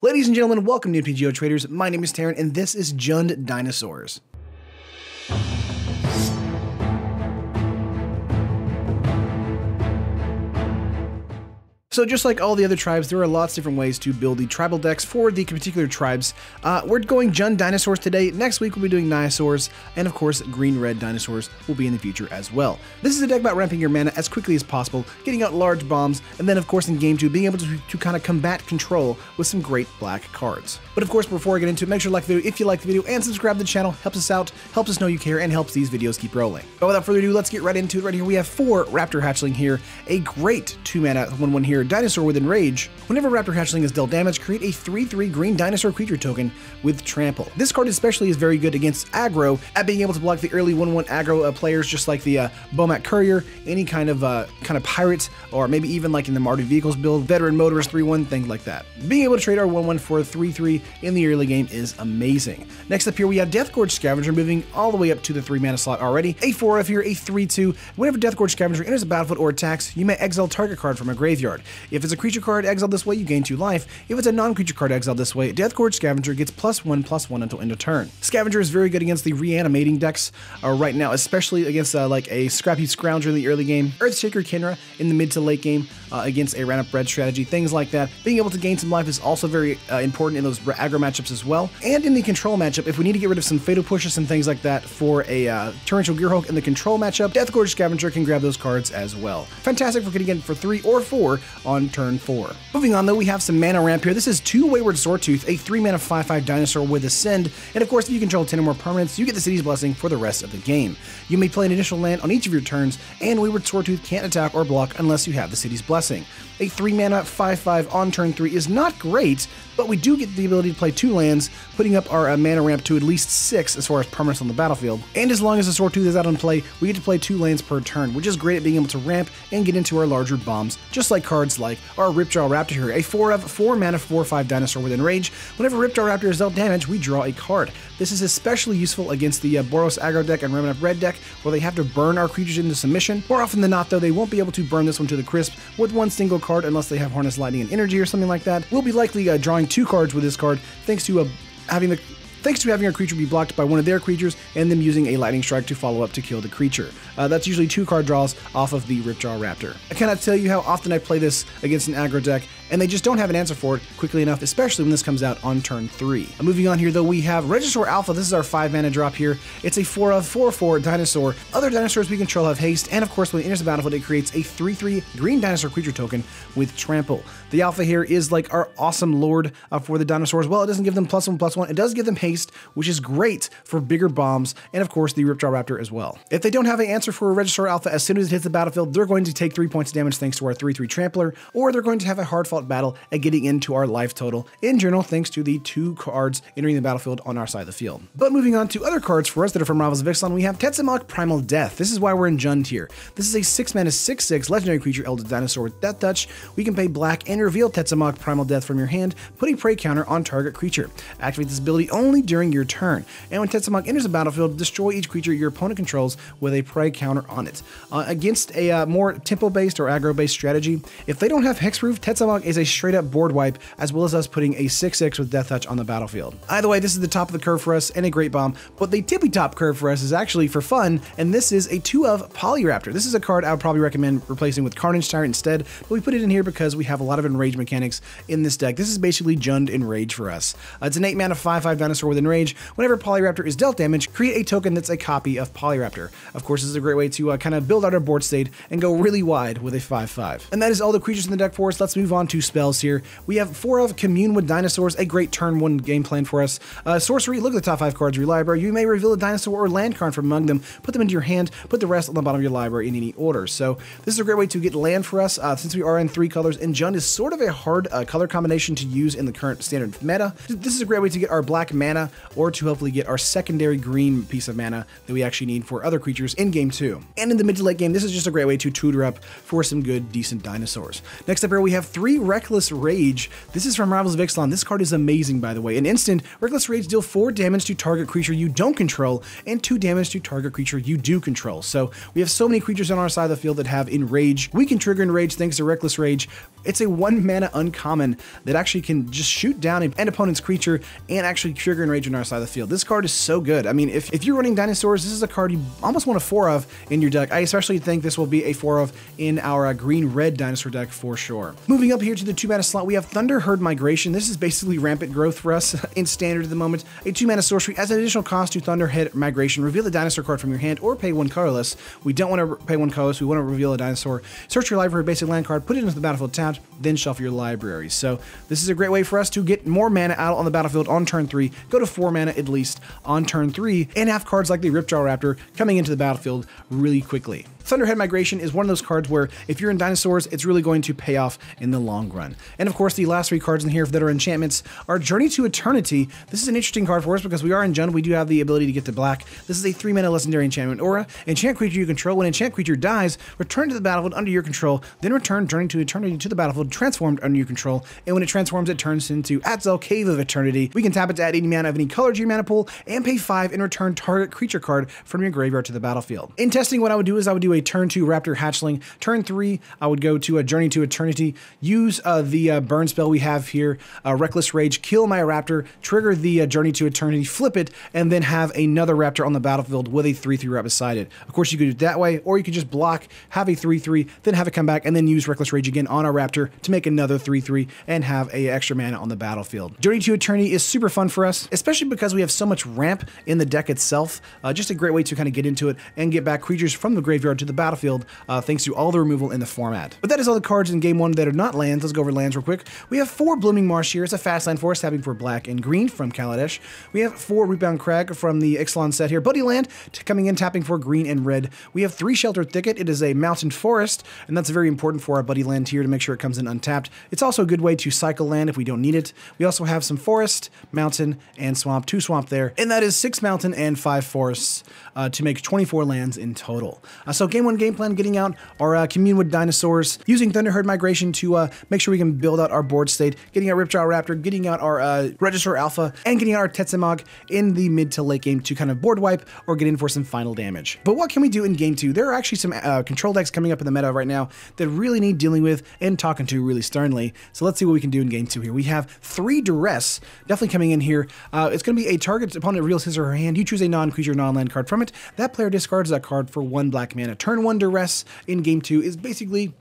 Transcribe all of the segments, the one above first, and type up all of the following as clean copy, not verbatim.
Ladies and gentlemen, welcome to MTG Traders. My name is Taryn, and this is Jund Dinosaurs. So just like all the other tribes, there are lots of different ways to build the tribal decks for the particular tribes. We're going Jund Dinosaurs today. Next week we'll be doing Dinosaurs, and of course green-red Dinosaurs will be in the future as well. This is a deck about ramping your mana as quickly as possible, getting out large bombs, and then of course in game 2 being able to kind of combat control with some great black cards. But of course before I get into it, make sure to like the video if you like the video, and subscribe to the channel. Helps us out, helps us know you care, and helps these videos keep rolling. But without further ado, let's get right into it. Right here we have 4 Raptor Hatchling here, a great 2-mana 1/1 here, Dinosaur with Enrage. Whenever Raptor Hatchling is dealt damage, create a 3/3 green dinosaur creature token with Trample. This card especially is very good against aggro, at being able to block the early 1/1 aggro players, just like the Bomat Courier, any kind of pirate, or maybe even like in the Mardu Vehicles build, Veteran Motorist 3/1, things like that. Being able to trade our 1/1 for a 3/3 in the early game is amazing. Next up here we have Deathgorge Scavenger, moving all the way up to the 3-mana slot already. A 4/F here, a 3/2. Whenever Deathgorge Scavenger enters the battlefield or attacks, you may exile target card from a graveyard. If it's a creature card exiled this way, you gain 2 life. If it's a non-creature card exiled this way, Deathgorge Scavenger gets +1/+1 until end of turn. Scavenger is very good against the reanimating decks right now, especially against like a Scrappy Scrounger in the early game, Earthshaker Kinra in the mid to late game against a random red strategy, things like that. Being able to gain some life is also very important in those aggro matchups as well. And in the control matchup, if we need to get rid of some Fatal Pushes and things like that for a Torrential Gearhulk in the control matchup, Deathgorge Scavenger can grab those cards as well. Fantastic for getting in for 3 or 4 on turn 4. Moving on though, we have some mana ramp here. This is 2 Wayward Sawtooth, a 3-mana 5/5 dinosaur with Ascend, and of course if you control 10 or more permanents, you get the City's Blessing for the rest of the game. You may play an additional land on each of your turns, and Wayward Sawtooth can't attack or block unless you have the City's Blessing. A 3-mana 5/5 on turn 3 is not great, but we do get the ability to play 2 lands, putting up our mana ramp to at least 6 as far as permanents on the battlefield. And as long as the Sawtooth is out on play, we get to play 2 lands per turn, which is great at being able to ramp and get into our larger bombs, just like cards like our Raptor Raptor here, a 4/4 4/5 dinosaur with Enrage. Whenever Raptor Raptor is dealt damage, we draw a card. This is especially useful against the Boros aggro deck and Remnant Red deck, where they have to burn our creatures into submission. More often than not though, they won't be able to burn this one to the crisp with 1 single card unless they have Harness Lightning and Energy or something like that. We'll be likely drawing 2 cards with this card, thanks to having our creature be blocked by one of their creatures and them using a Lightning Strike to follow up to kill the creature. That's usually 2 card draws off of the Ripjaw Raptor. I cannot tell you how often I play this against an aggro deck, and they just don't have an answer for it quickly enough, especially when this comes out on turn 3. Moving on here though, we have Regisaur Alpha. This is our 5-mana drop here. It's a 4/4 dinosaur. Other dinosaurs we control have haste, and of course when it enters the battlefield, it creates a 3/3 green dinosaur creature token with Trample. The Alpha here is like our awesome lord for the dinosaurs. Well, it doesn't give them +1/+1. It does give them haste, which is great for bigger bombs, and of course the Ripjaw Raptor as well. If they don't have an answer for a Regisaur Alpha, as soon as it hits the battlefield, they're going to take 3 points of damage thanks to our 3/3 Trampler, or they're going to have a hard-fought battle at getting into our life total in general thanks to the 2 cards entering the battlefield on our side of the field. But moving on to other cards for us that are from Rivals of Ixalan, we have Tetsamok Primal Death. This is why we're in Jund here. This is a 6-mana 6/6 legendary creature, Eldritch Dinosaur with Death Touch. We can pay black and reveal Tetsamok Primal Death from your hand, put a prey counter on target creature. Activate this ability only during your turn, and when Tetsamok enters the battlefield, destroy each creature your opponent controls with a prey counter on it. Against a more tempo-based or aggro-based strategy, if they don't have hexproof, Tetsamok is a straight-up board wipe, as well as us putting a 6/6 with Death Touch on the battlefield. Either way, this is the top of the curve for us and a great bomb, but the tippy-top curve for us is actually for fun, and this is a 2/of Polyraptor. This is a card I would probably recommend replacing with Carnage Tyrant instead, but we put it in here because we have a lot of Enrage mechanics in this deck. This is basically Jund Enrage for us. It's an 8-mana 5/5 dinosaur with Enrage. Whenever Polyraptor is dealt damage, create a token that's a copy of Polyraptor. Of course, this is a great way to kind of build out our board state and go really wide with a 5/5. And that is all the creatures in the deck for us. Let's move on to spells here. We have 4/of Commune with Dinosaurs, a great turn 1 game plan for us. Sorcery, look at the top 5 cards of your library. You may reveal a dinosaur or land card from among them, put them into your hand, put the rest on the bottom of your library in any order. So this is a great way to get land for us since we are in 3 colors, and Jund is sort of a hard color combination to use in the current standard meta. This is a great way to get our black mana, or to hopefully get our secondary green piece of mana that we actually need for other creatures in game 2. And in the mid to late game, this is just a great way to tutor up for some good, decent dinosaurs. Next up here, we have 3 Reckless Rage. This is from Rivals of Ixalan. This card is amazing, by the way. An instant, Reckless Rage deal 4 damage to target creature you don't control, and 2 damage to target creature you do control. So we have so many creatures on our side of the field that have Enrage. We can trigger Enrage thanks to Reckless Rage, It's a 1 mana uncommon that actually can just shoot down an opponent's creature and actually trigger Enrage on our side of the field. This card is so good. I mean, if you're running Dinosaurs, this is a card you almost want a 4 of in your deck. I especially think this will be a 4 of in our green-red Dinosaur deck for sure. Moving up here to the 2 mana slot, we have Thunder Herd Migration. This is basically rampant growth for us in Standard at the moment. A 2 mana sorcery as an additional cost to Thunder Herd Migration. Reveal a dinosaur card from your hand or pay 1 colorless. We don't want to pay 1 colorless, we want to reveal a dinosaur. Search your library, basic land card, put it into the battlefield tapped, then shuffle your library. So this is a great way for us to get more mana out on the battlefield on turn 3, go to 4 mana at least on turn 3, and have cards like the Ripjaw Raptor coming into the battlefield really quickly. Thunderhead Migration is one of those cards where if you're in Dinosaurs, it's really going to pay off in the long run. And of course, the last 3 cards in here that are enchantments are Journey to Eternity. This is an interesting card for us because we are in Jund, we do have the ability to get to black. This is a 3 mana legendary enchantment aura. Enchant creature you control. When enchant creature dies, return to the battlefield under your control, then return Journey to Eternity to the battlefield transformed under your control. And when it transforms, it turns into Atzel, Cave of Eternity. We can tap it to add 80 mana of any color to your mana pool and pay 5 and return target creature card from your graveyard to the battlefield. In testing, what I would do is I would do a turn 2 Raptor Hatchling. Turn 3, I would go to a Journey to Eternity, use the burn spell we have here, Reckless Rage, kill my Raptor, trigger the Journey to Eternity, flip it, and then have another Raptor on the battlefield with a 3/3 right beside it. Of course, you could do it that way, or you could just block, have a 3/3, then have it come back, and then use Reckless Rage again on our Raptor to make another 3/3 and have a extra mana on the battlefield. Journey to Eternity is super fun for us, especially because we have so much ramp in the deck itself. Just a great way to kind of get into it and get back creatures from the graveyard to the battlefield, thanks to all the removal in the format. But that is all the cards in game 1 that are not lands. Let's go over lands real quick. We have 4 Blooming Marsh here. It's a fast land for us, tapping for black and green from Kaladesh. We have 4 Rootbound Crag from the Ixalan set here. Buddy Land coming in, tapping for green and red. We have 3 Sheltered Thicket. It is a mountain forest, and that's very important for our Buddy Land here to make sure it comes in untapped. It's also a good way to cycle land if we don't need it. We also have some forest, mountain, and swamp. 2 swamp there, and that is 6 mountain and 5 forests to make 24 lands in total. So game 1 game plan, getting out our Commune with Dinosaurs, using Thunderherd Migration to make sure we can build out our board state, getting our Ripjaw Raptor, getting out our Register Alpha, and getting out our Tetsamog in the mid to late game to kind of board wipe or get in for some final damage. But what can we do in game 2? There are actually some control decks coming up in the meta right now that really need dealing with and talking to really sternly. So let's see what we can do in game 2 here. We have 3 Duress definitely coming in here. It's going to be a target opponent reveals his or her hand. You choose a non-creature, non-land card from it. That player discards that card for 1 black mana. Turn 1 Duress in game 2 is basically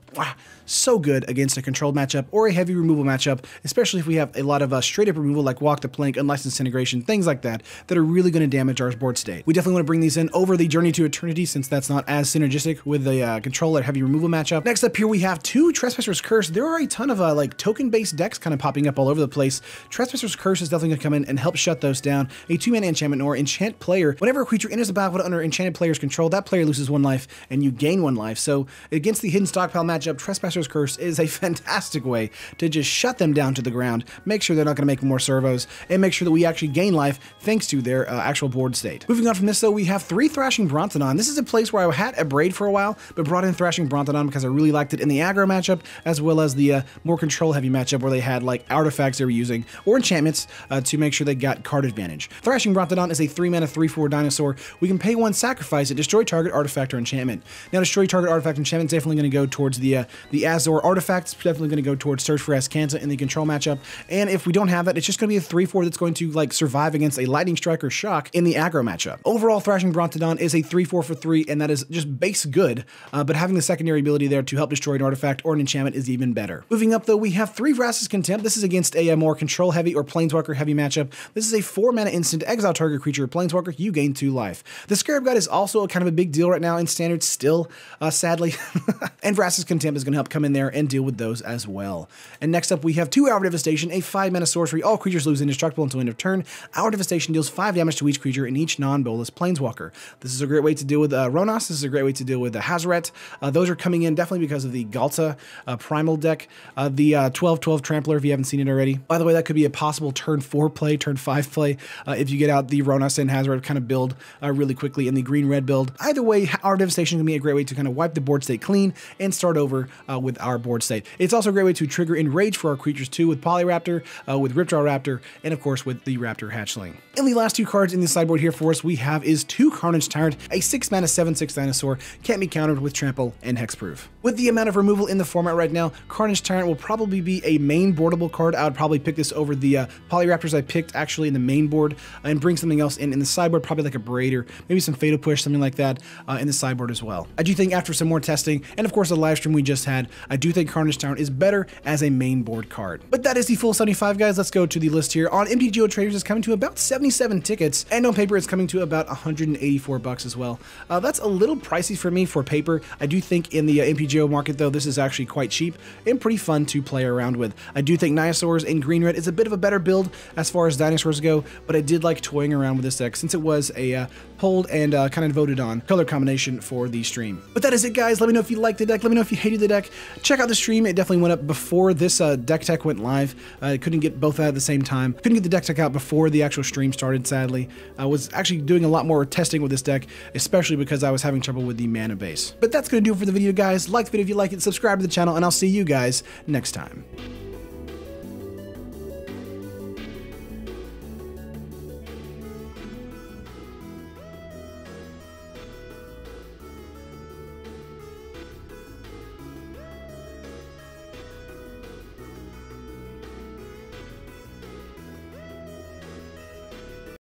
so good against a controlled matchup or a heavy removal matchup, especially if we have a lot of straight up removal like Walk the Plank, Unlicensed Integration, things like that, that are really going to damage our board state. We definitely want to bring these in over the Journey to Eternity since that's not as synergistic with the control or heavy removal matchup. Next up here we have 2 Trespassers Curse. There are a ton of like token-based decks kind of popping up all over the place. Trespassers Curse is definitely going to come in and help shut those down. A 2 mana enchantment or enchant player. Whenever a creature enters the battlefield under enchanted player's control, that player loses 1 life and you gain 1 life. So against the hidden stockpile matchup, Trespassers Curse is a fantastic way to just shut them down to the ground, make sure they're not going to make more servos, and make sure that we actually gain life thanks to their actual board state. Moving on from this though, we have 3 Thrashing Brontodon. This is a place where I had a Braid for a while, but brought in Thrashing Brontodon because I really liked it in the aggro matchup, as well as the more control heavy matchup where they had like artifacts they were using, or enchantments to make sure they got card advantage. Thrashing Brontodon is a 3 mana 3/4 dinosaur. We can pay 1, sacrifice it, destroy target artifact or enchantment. Now destroy target artifact enchantment is definitely going to go towards the Azor artifacts, definitely going to go towards Search for Azcanta in the control matchup. And if we don't have that, it's just going to be a 3/4 that's going to like survive against a Lightning Strike or Shock in the aggro matchup. Overall, Thrashing Brontodon is a 3/4 for 3, and that is just base good, but having the secondary ability there to help destroy an artifact or an enchantment is even better. Moving up though, we have 3 Vraska's Contempt. This is against a more control heavy or planeswalker heavy matchup. This is a 4 mana instant, exile target creature or planeswalker, you gain 2 life. The Scarab God is also a kind of a big deal right now in standard still, sadly, and Vraska's Contempt is going to help come in there and deal with those as well. And next up we have 2 Hour Devastation, a 5 mana sorcery. All creatures lose indestructible until end of turn. Hour Devastation deals 5 damage to each creature in each non-bolus planeswalker. This is a great way to deal with Ronos. This is a great way to deal with the Hazoret. Those are coming in definitely because of the Galta Primal deck. The 12/12 Trampler, if you haven't seen it already. By the way, that could be a possible turn 4 play, turn 5 play, if you get out the Ronos and Hazoret kind of build really quickly in the green-red build. Either way, Hour Devastation can be a great way to kind of wipe the board state clean and start over with our board state. It's also a great way to trigger Enrage for our creatures too, with Polyraptor, with Raptor Raptor, and of course with the Raptor Hatchling. And the last 2 cards in the sideboard here for us we have is 2 Carnage Tyrant, a 6-mana 7/6 dinosaur, can't be countered with Trample and Hexproof. With the amount of removal in the format right now, Carnage Tyrant will probably be a main boardable card. I would probably pick this over the Polyraptors I picked actually in the main board and bring something else in the sideboard, probably like a Braid or maybe some Fatal Push, something like that in the sideboard as well. I do think after some more testing, and of course the live stream we just had, I do think Carnage Tyrant is better as a main board card. But that is the full 75, guys. Let's go to the list here. On MTG Traders, it's coming to about 77 tickets, and on paper it's coming to about 184 bucks as well. That's a little pricey for me for paper. I do think in the MPGO market though, this is actually quite cheap and pretty fun to play around with. I do think Dinosaurs in green-red is a bit of a better build as far as Dinosaurs go, but I did like toying around with this deck since it was a pulled and kind of voted on color combination for the stream. But that is it, guys. Let me know if you liked the deck. Let me know if you hated the deck. Check out the stream. It definitely went up before this deck tech went live. I couldn't get both out at the same time. Couldn't get the deck tech out before the actual stream started, sadly. I was actually doing a lot more testing with this deck, especially because I was having trouble with the mana base. But that's going to do it for the video, guys. Like the video if you like it, subscribe to the channel, and I'll see you guys next time.